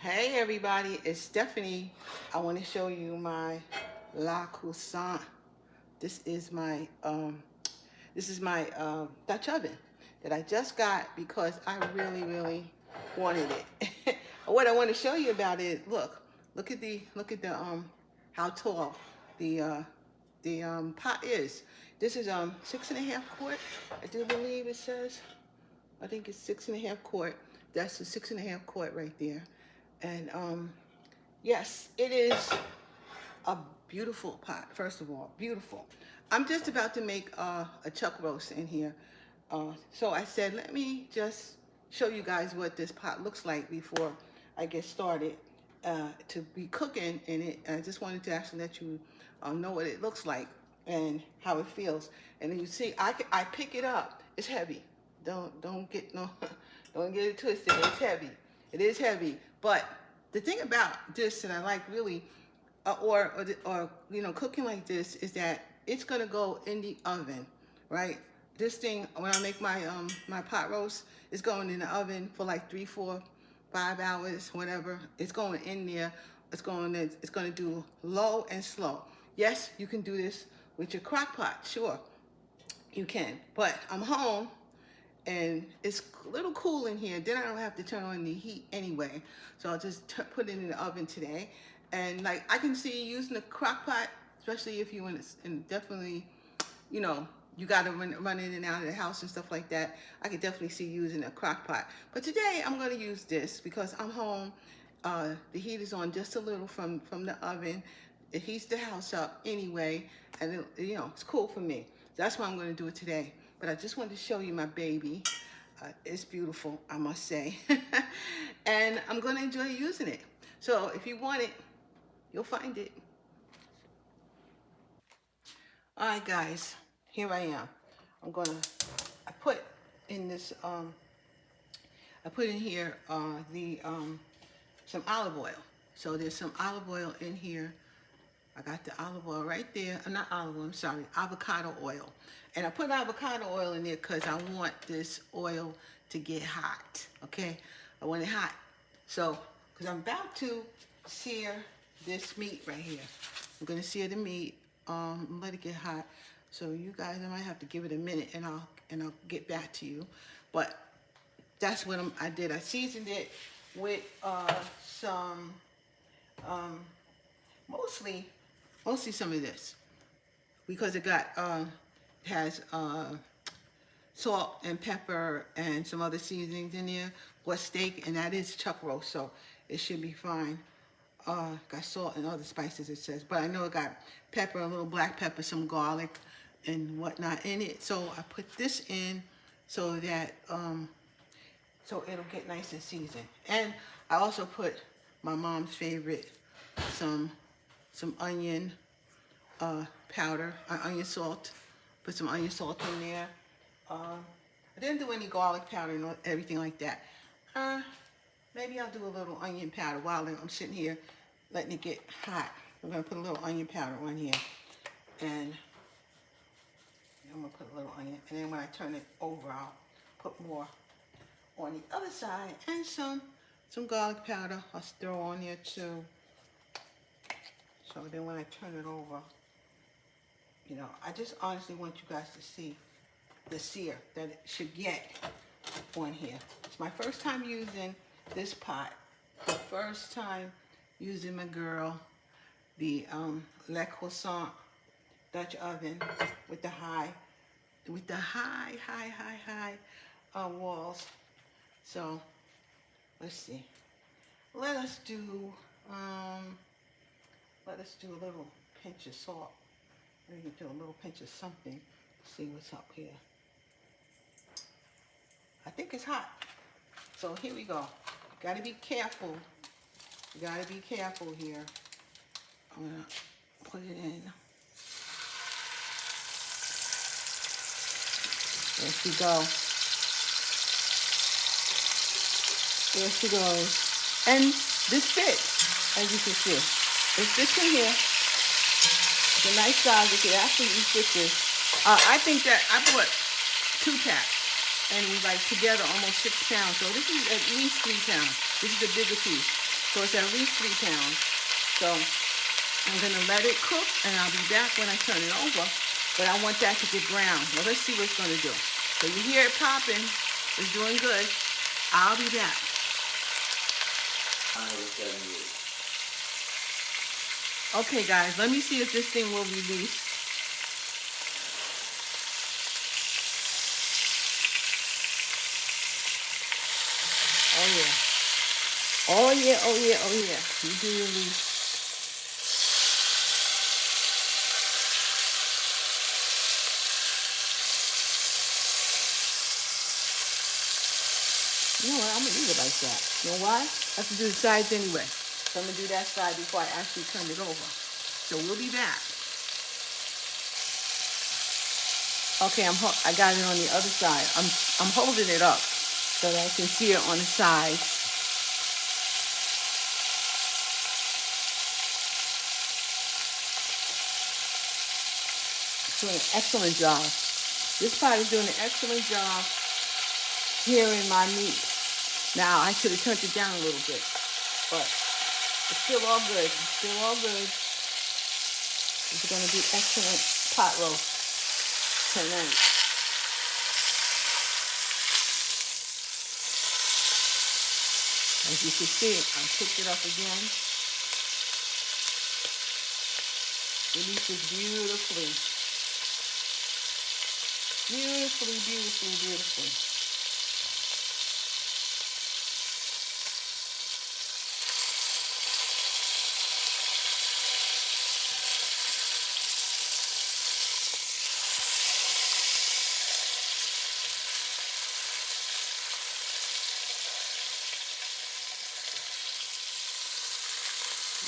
Hey everybody, it's Stephanie. I want to show you my La Croissant. This is my Dutch oven that I just got because I really wanted it. What I want to show you about is look at the how tall the pot is. This is 6.5 quart. I do believe it says. I think it's 6.5 quart. That's the 6.5 quart right there. And yes, it is a beautiful pot. First of all, beautiful. I'm just about to make a chuck roast in here. So I said, let me just show you guys what this pot looks like before I get started to be cooking in it. I just wanted to actually let you know what it looks like and how it feels. And then you see, I pick it up. It's heavy. Don't get don't get it twisted. It's heavy. It is heavy. But the thing about this that I like really, or you know, cooking like this is that it's gonna go in the oven, right? This thing, when I make my my pot roast, it's going in the oven for like 3, 4, 5 hours, whatever. It's going in there. It's gonna do low and slow. Yes, you can do this with your crock pot, sure, you can. But I'm home and it's a little cool in here. Then I don't have to turn on the heat anyway. So I'll just put it in the oven today. And like I can see using the crock pot, especially if you and definitely, you know, you got to run in and out of the house and stuff like that. I could definitely see using a crock pot. But today I'm going to use this because I'm home. The heat is on just a little from the oven. It heats the house up anyway, and you know, it's cool for me. That's why I'm going to do it today. But I just wanted to show you my baby. It's beautiful, I must say. And I'm going to enjoy using it. So if you want it, you'll find it. All right, guys, here I am. I put in this, I put in here some olive oil. So there's some olive oil in here. I got the olive oil right there. Not olive oil, I'm sorry, avocado oil. And I put avocado oil in there because I want this oil to get hot, okay? I want it hot. So, because I'm about to sear this meat right here. I'm gonna sear the meat, let it get hot. So you guys, I might have to give it a minute and I'll get back to you. But that's what I did. I seasoned it with some, mostly some of this, because it has salt and pepper and some other seasonings in there for steak, and that is chuck roast, so it should be fine. Got salt and other spices, it says, but I know it got pepper, a little black pepper, some garlic and whatnot in it. So I put this in so that so it'll get nice and seasoned. And I also put my mom's favorite, some onion powder, onion salt. Put some onion salt in there. I didn't do any garlic powder and everything like that. Maybe I'll do a little onion powder while I'm sitting here letting it get hot. I'm gonna put a little onion powder on here, and I'm gonna put a little onion. And then when I turn it over, I'll put more on the other side, and some garlic powder I'll throw on there too. So then when I turn it over, you know, I just honestly want you guys to see the sear that it should get on here. It's my first time using this pot. The first time using my girl, the Le Croissant Dutch oven with the high walls. So let's see. Let us do a little pinch of salt. Maybe do a little pinch of something. See what's up here. I think it's hot. So here we go. Gotta be careful. You gotta be careful here. I'm gonna put it in. There she goes. There she goes. And this fits, as you can see. It fits in here. It's a nice size. You can actually eat this. I think that I bought 2 packs. And we like together almost 6 pounds. So this is at least 3 pounds. This is the bigger piece. So it's at least 3 pounds. So I'm gonna let it cook and I'll be back when I turn it over. But I want that to get brown. Well, let's see what it's gonna do. So you hear it popping, it's doing good. I'll be back. Okay guys, let me see if this thing will release. Oh yeah. Oh yeah, oh yeah, oh yeah. You do release. You know what, I'm gonna leave it like that. You know why? I have to do the sides anyway. So I'm gonna do that side before I actually turn it over. So we'll be back. Okay, I got it on the other side. I'm holding it up so that I can see it on the sides. It's doing an excellent job. This pot is doing an excellent job searing my meat. Now I should have turned it down a little bit, but it's still all good. It's still all good. This is going to be excellent pot roast tonight. As you can see, I picked it up again. Releases beautifully. Beautifully, beautifully, beautifully.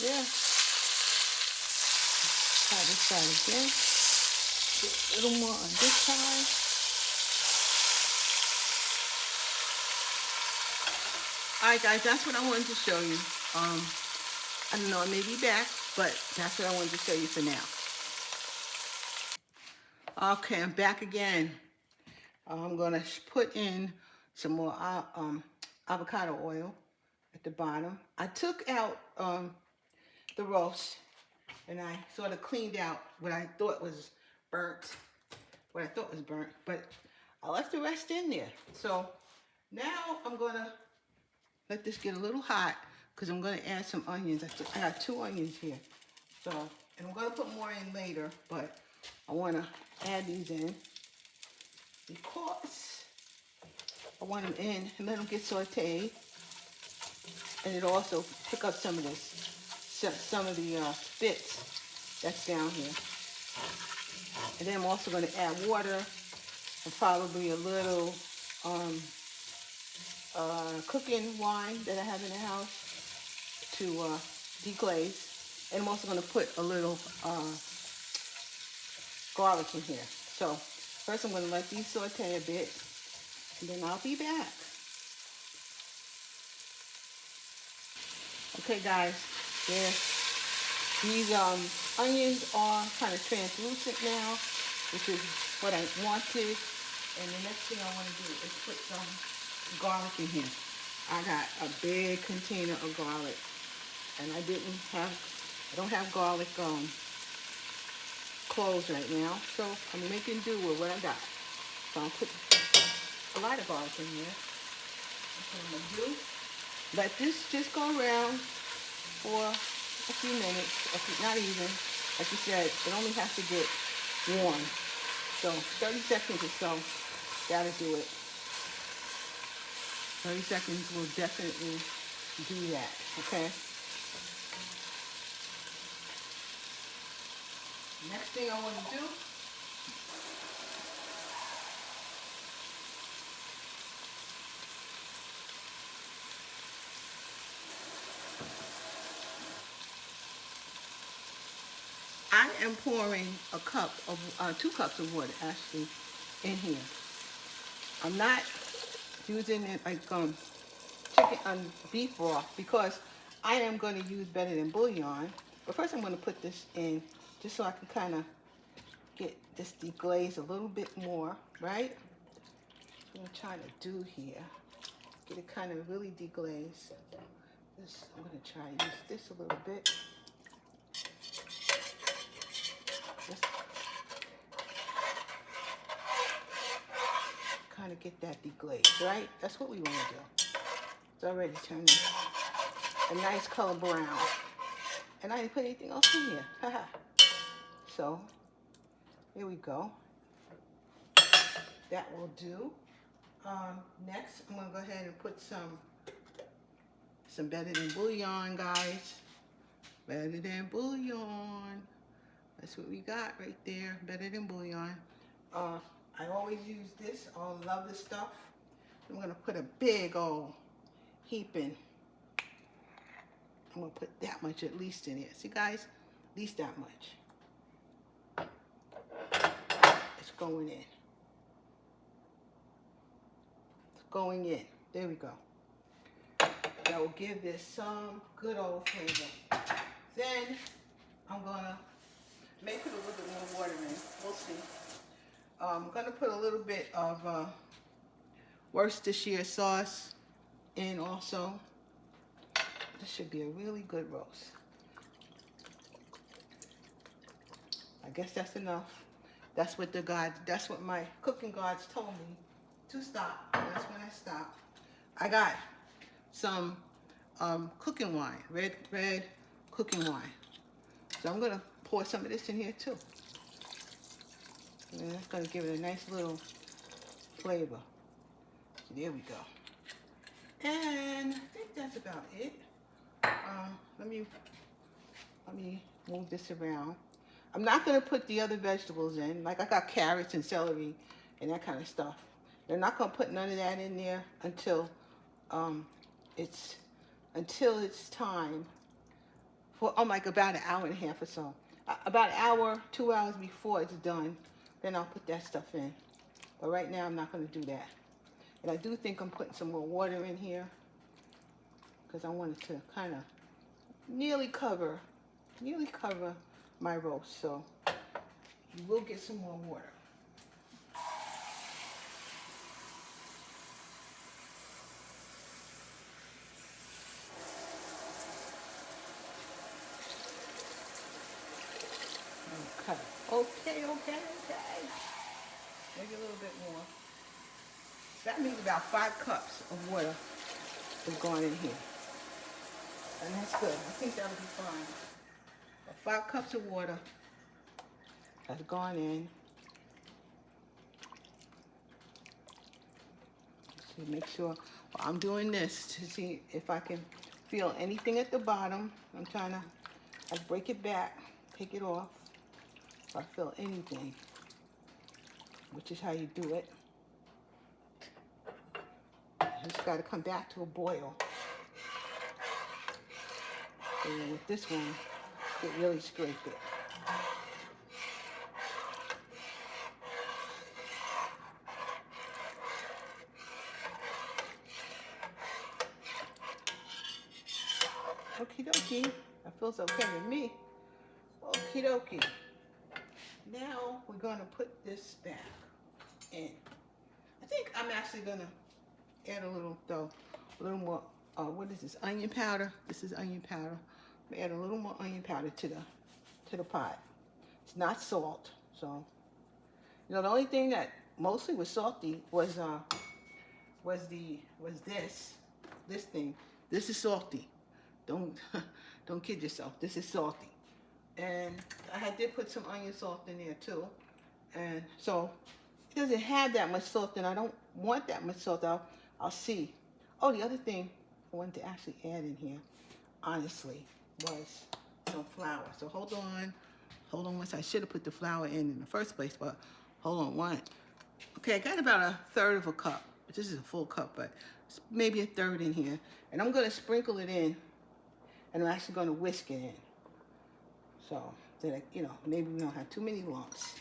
Yeah. Try this side again. Put a little more on this side. Alright guys, that's what I wanted to show you. I don't know, I may be back, but that's what I wanted to show you for now. Okay, I'm back again. I'm gonna put in some more avocado oil at the bottom. I took out the roast and I sort of cleaned out what I thought was burnt, but I left the rest in there. So now I'm gonna let this get a little hot because I'm gonna add some onions. I got 2 onions here. So, and I'm gonna put more in later, but I wanna add these in because I want them in and let them get sauteed. And it'll also pick up some of the spits that's down here. And then I'm also going to add water and probably a little cooking wine that I have in the house to deglaze. And I'm also going to put a little garlic in here. So first I'm going to let these saute a bit, and then I'll be back. Okay guys, there. These onions are kind of translucent now, which is what I wanted. And the next thing I want to do is put some garlic in here. I got a big container of garlic, and I don't have garlic cloves right now, so I'm making do with what I got. So I'll put a lot of garlic in here. That's what I'm gonna do. Let this just go around for a few minutes, not even. Like you said, it only has to get warm. So 30 seconds or so, that'll do it. 30 seconds will definitely do that, okay? Next thing I want to do, I am pouring a cup of, 2 cups of water actually in here. I'm not using it like beef broth because I am going to use better than bouillon. But first I'm going to put this in just so I can kind of get this deglaze a little bit more, right? What I'm trying to do here, get it kind of really deglazed. this, I'm gonna try and use this a little bit. Just kind of get that deglaze, right? That's what we want to do. It's already turning a nice color brown. And I didn't put anything else in here. Haha. So, here we go. That will do. Next, I'm going to go ahead and put some better than bouillon, guys. Better than bouillon. That's what we got right there. Better than bouillon. I always use this. I love this stuff. I'm going to put a big old heap in. I'm going to put that much at least in here. See, guys? At least that much. It's going in. It's going in. There we go. That will give this some good old flavor. Then I'm going to make it a little bit more water in. We'll see. I'm going to put a little bit of Worcestershire sauce in also. This should be a really good roast. I guess that's enough. That's what my cooking gods told me to stop. That's when I stopped. I got some cooking wine, red cooking wine. So I'm gonna pour some of this in here too. And that's gonna give it a nice little flavor. So there we go. And I think that's about it. Let me move this around. I'm not gonna put the other vegetables in. Like I got carrots and celery and that kind of stuff. They're not gonna put none of that in there until it's time for like about an hour and a half or so. About an hour, 2 hours before it's done, then I'll put that stuff in. But right now I'm not gonna do that. And I do think I'm putting some more water in here because I wanted to kind of nearly cover my roast. So you will get some more water. Okay. Maybe a little bit more. That means about 5 cups of water is going in here. And that's good. I think that'll be fine. 5 cups of water has gone in. So make sure I'm doing this to see if I can feel anything at the bottom. I'm trying to break it back, take it off. If I feel anything, which is how you do it. You just got to come back to a boil. And then with this one, it really scrape it. Okie dokie. That feels okay with me. Okie dokie. Now we're going to put this back in. I think I'm actually going to add a little more, what is this, onion powder? This is onion powder. I'm add a little more onion powder to the pot. It's not salt, so the only thing that mostly was salty was this thing. This is salty. Don't kid yourself. This is salty. And I did put some onion salt in there too. And so it doesn't have that much salt, and I don't want that much salt. I'll see. Oh, the other thing I wanted to actually add in here, honestly, was some flour. So hold on once. I should have put the flour in the first place, but hold on one. Okay, I got about 1/3 of a cup. This is a full cup, but it's maybe 1/3 in here. And I'm gonna sprinkle it in, and I'm actually gonna whisk it in. So that maybe we don't have too many lumps.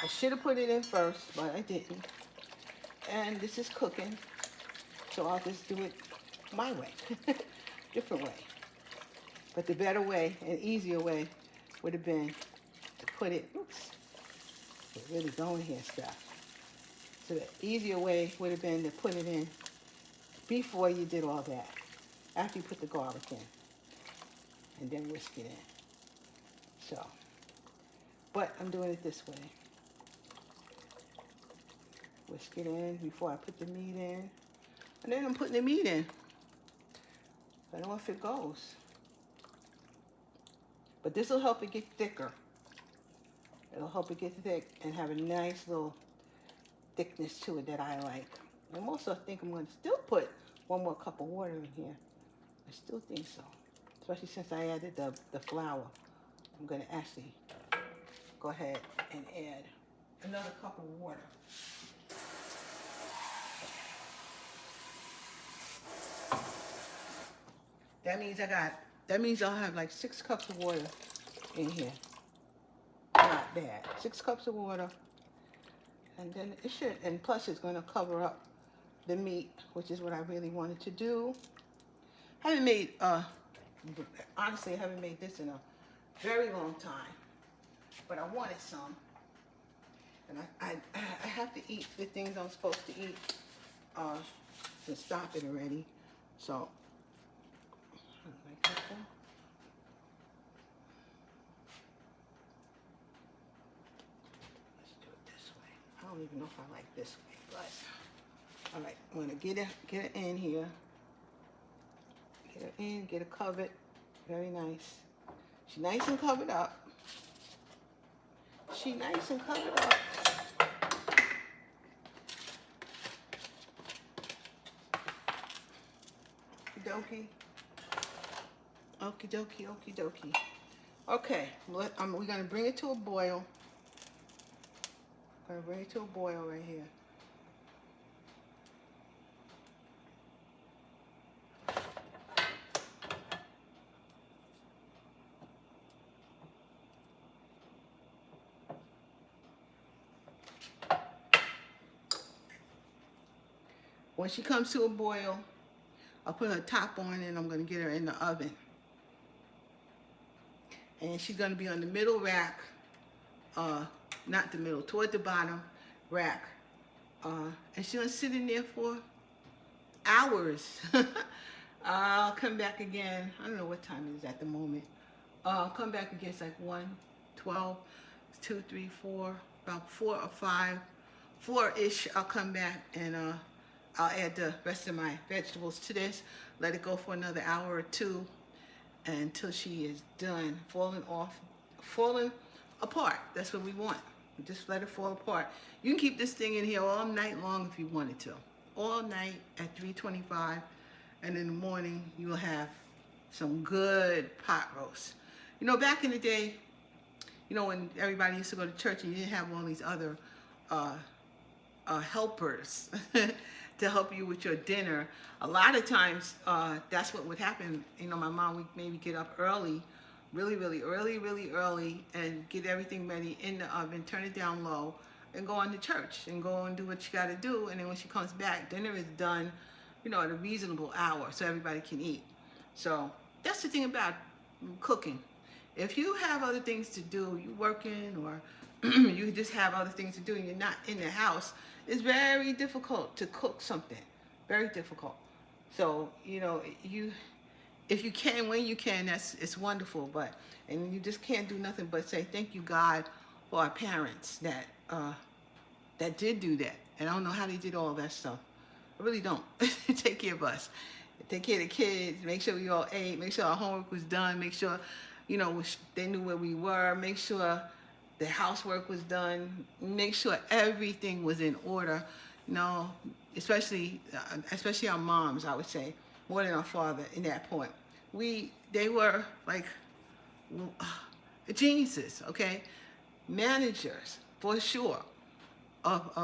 I should have put it in first, but I didn't. And this is cooking, so I'll just do it my way, different way. But the better way and easier way would have been to put it, we're really going here stuff. So the easier way would have been to put it in before you did all that. after you put the garlic in, and then whisk it in. So, but I'm doing it this way. Whisk it in before I put the meat in. And then I'm putting the meat in. I don't know if it goes. But this will help it get thicker. It'll help it get thick and have a nice little thickness to it that I like. I'm also think I'm going to still put 1 more cup of water in here. I still think so. Especially since I added the flour. I'm going to actually go ahead and add another cup of water. That means I'll have like 6 cups of water in here. Not bad. 6 cups of water. And then it should, and plus it's going to cover up the meat, which is what I really wanted to do. Honestly, I haven't made this in a very long time, but I wanted some. And I have to eat the things I'm supposed to eat to stop it already. So, like that one. Let's do it this way. I don't even know if I like this way, but all right, I'm gonna get it in here. Get her in, get her covered. Very nice. She's nice and covered up. She nice and covered up. Okie dokie. Okie dokie, okie dokie. Okay, we're gonna bring it to a boil. Gonna bring it to a boil right here. When she comes to a boil, I'll put her top on and I'm going to get her in the oven. And she's going to be on the middle rack, not the middle, toward the bottom rack. And she's going to sit in there for hours. I'll come back again. I don't know what time it is at the moment. I'll come back again. It's like 1, 12, 2, 3, 4, about 4 or 5, 4-ish. I'll come back and I'll add the rest of my vegetables to this, let it go for another hour or 2 until she is done falling apart. That's what we want. Just let it fall apart. You can keep this thing in here all night long if you wanted to. All night at 325, and in the morning you will have some good pot roast. You know, back in the day, you know, when everybody used to go to church and you didn't have all these other helpers to help you with your dinner. A lot of times, that's what would happen. You know, my mom would maybe get up early, really early, and get everything ready in the oven, turn it down low, and go on to church and go and do what you got to do. And then when she comes back, dinner is done, you know, at a reasonable hour so everybody can eat. So that's the thing about cooking. If you have other things to do, you working or you just have other things to do and you're not in the house, it's very difficult to cook something. Very difficult. So, you know, if you can, when you can, it's wonderful. And you just can't do nothing but say thank you, God, for our parents that did do that. And I don't know how they did all that stuff. I really don't. Take care of us. Take care of the kids. Make sure we all ate. Make sure our homework was done. Make sure, you know, they knew where we were. Make sure the housework was done. Make sure everything was in order. You know, especially our moms, I would say, more than our father in that point. They were like geniuses, okay? Managers, for sure, of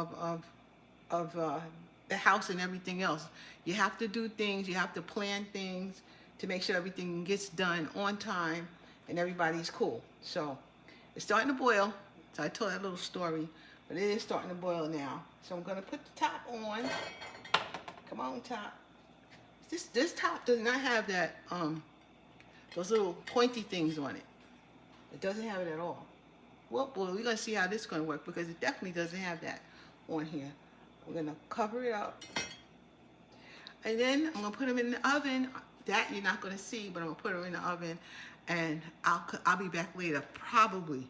the house and everything else. You have to do things, you have to plan things to make sure everything gets done on time and everybody's cool. So it's starting to boil. So I told that little story, but it is starting to boil now. So I'm gonna put the top on. Come on, top. This top does not have that those little pointy things on it. It doesn't have it at all. Well, boy, we're gonna see how this is gonna work because it definitely doesn't have that on here. We're gonna cover it up. And then I'm gonna put them in the oven that you're not going to see, but I'm going to put them in the oven, and I'll be back later, probably.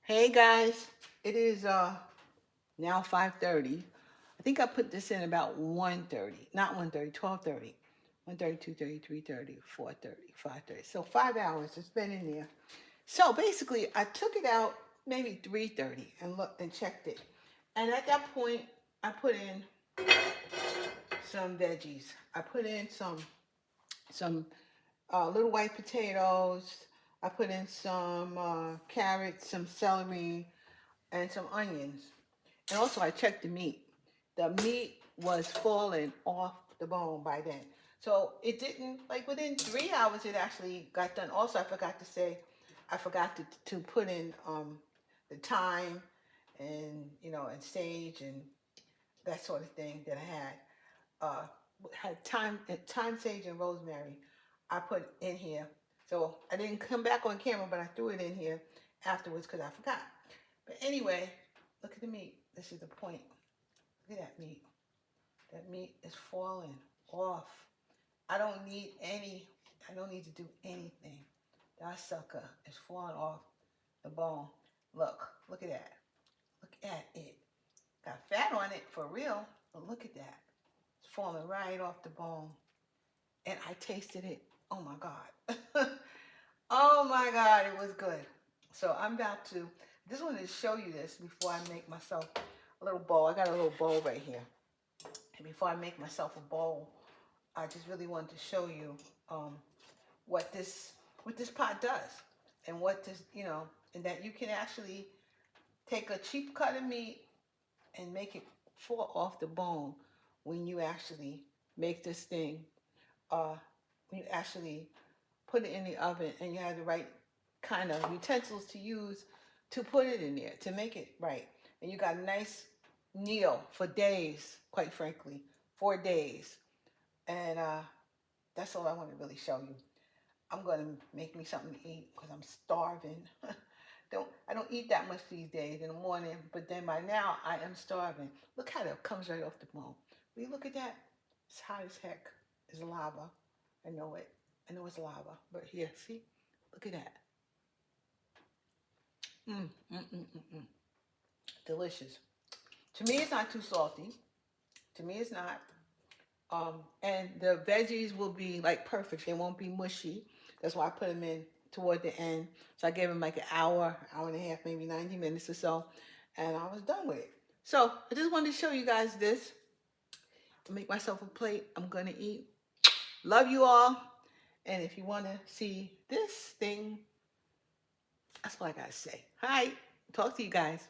Hey guys, it is now 5:30. I think I put this in about 1:30, not 1:30, 12:30. 1:30, 2:30, 3:30, 4:30, 5:30. So 5 hours it's been in there. So basically I took it out maybe 3:30 and looked and checked it. And at that point I put in some veggies. I put in some little white potatoes. I put in some carrots, some celery, and some onions. And also I checked the meat. The meat was falling off the bone by then. So it didn't, like within 3 hours it actually got done. Also I forgot to say, I forgot to put in the thyme and, you know, and sage and that sort of thing that I had. Had thyme, sage, and rosemary I put in here. So I didn't come back on camera, but I threw it in here afterwards because I forgot. But anyway, look at the meat. This is the point. Look at that meat. That meat is falling off. I don't need to do anything. That sucker is falling off the bone. Look at that. Look at it. Got fat on it for real, but look at that. It's falling right off the bone. And I tasted it. Oh my God. Oh my God, it was good. So I'm about to, just wanted to show you this before I make myself a little bowl. I got a little bowl right here. And before I make myself a bowl, I just really wanted to show you what this pot does. And what this, you know, and that you can actually take a cheap cut of meat and make it fall off the bone when you actually make this thing, when you actually put it in the oven and you have the right kind of utensils to use to put it in there, to make it right. And you got a nice meal for days, quite frankly, 4 days. And that's all I want to really show you. I'm going to make me something to eat because I'm starving. I don't eat that much these days in the morning, but then by now I am starving. Look how that comes right off the bone. Will you look at that? It's hot as heck. It's lava. I know it. I know it's lava. But here, see? Look at that. Delicious. To me, it's not too salty. To me, it's not. And the veggies will be like perfect. They won't be mushy. That's why I put them in toward the end. So I gave them like an hour and a half, maybe 90 minutes or so. And I was done with it. So I just wanted to show you guys this. I'll make myself a plate. I'm going to eat. Love you all. And if you want to see this thing, that's all I got to say. Hi. Talk to you guys.